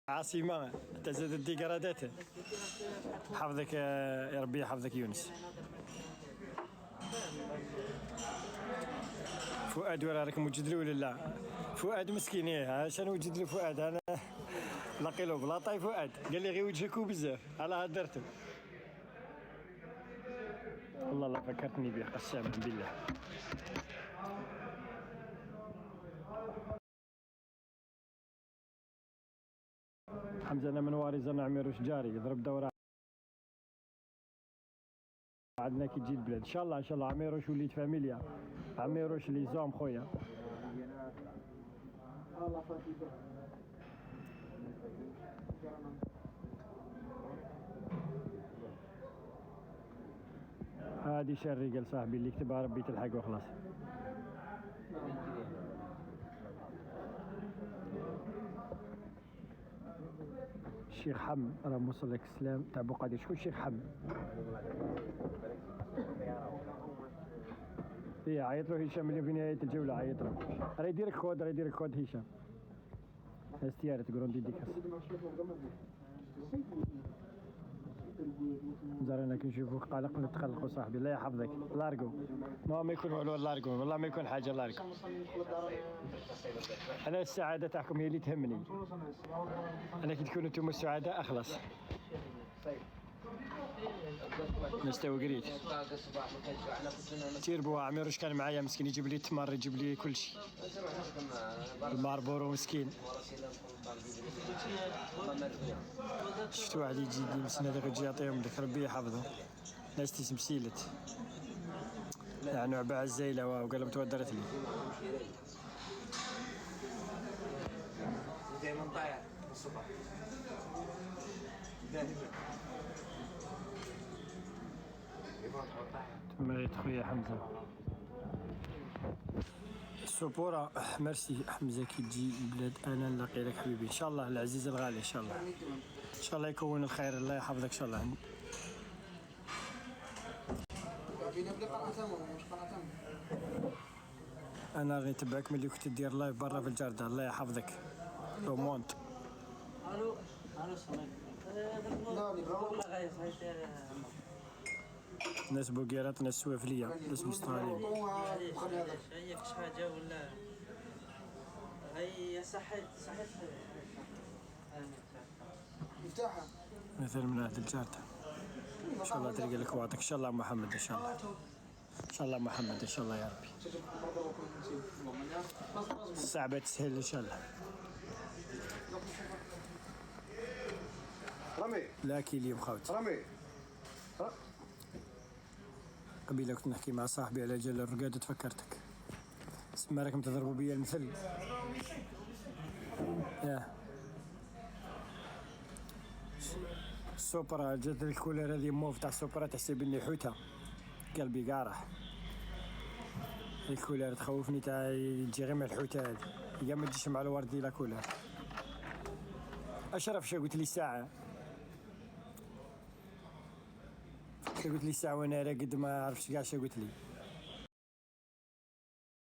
عاصمة تزداد الديكرادات. حفظك يا ربي يحفظك يونس. فؤاد ولا راك موجد له ولا لا؟ فؤاد مسكين اش نوجد له فؤاد انا لاقي له بلاطاي فؤاد قال لي غير وجهك بزاف على هدرته. والله لا فكرتني به قسما بالله. حمزة انا من وارز انا عميروش جاري يضرب دوره عندنا كي تجي البلاد. ان شاء الله ان شاء الله عميروش وليت فاميليا. عميروش لي زوم خويا. هادي شري قال صاحبي اللي كتبها ربي تلحق وخلاص. الشيخ حم راه موصل لك السلام تاع بوقادير. شكون الشيخ حم؟ ايه عيط له هشام اللي في نهاية الجولة عيط له. راه يديرك كود راه يديرك كود هشام. استيارة تقولون ديديكاس. زارنا كي نشوفوك قلق نتقلقوا صاحبي. الله يحفظك. لارجو ما يكون والو لارجو والله ما يكون حاجة لارجو. أنا السعادة تاعكم هي اللي تهمني. أنا كي تكونوا انتم السعداء أخلص. نستوي قريت تيربو عميروش كان معايا مسكين يجيب لي التمر يجيب لي كل شيء. الماربورو مسكين. شفت واحد يجي يلبس هذاك يجي يعطيهم داك ربي يحفظه. ناس تسم سيلت يعني عباء الزيلة وقال لهم تودرت لي. دائما ضايع الصبح. تمريت خويا حمزة. السبورة ميرسي حمزة كي تجي البلاد انا نلاقي لك حبيبي ان شاء الله العزيز الغالي ان شاء الله. ان شاء الله يكون الخير الله يحفظك ان شاء الله. انا غادي نتبعك ملي كنت دير لايف برا في الجردة. الله يحفظك رومونت. الو ناس بوكيرات ناس سوافلية ناس مستغالين. هي كش حاجة ولا هي صحيت مفتاحها مثل من أهل الجردة. إن شاء الله تلقى لك وعدك إن شاء الله محمد إن شاء الله. إن شاء الله محمد إن شاء الله يا ربي. الصعبة تسهل إن شاء الله. رمي لا كي اليوم خاوتي رمي قبيله كنت نحكي مع صاحبي على جل الرقادة تفكرتك. اسمع راكم تضربوا بيا المثل. يا السوبرا جات الكولر هذه موف تاع السوبرا تحسب اني حوتة قلبي قارح. الكولر تخوفني تاع يجي غير مع الحوتة هذه يا ما تجيش مع الوردي لا كولر. اشرف شو قلت لي ساعة قلت لي ساعة وانا راقد ما عرفتش كاع شو قلت لي.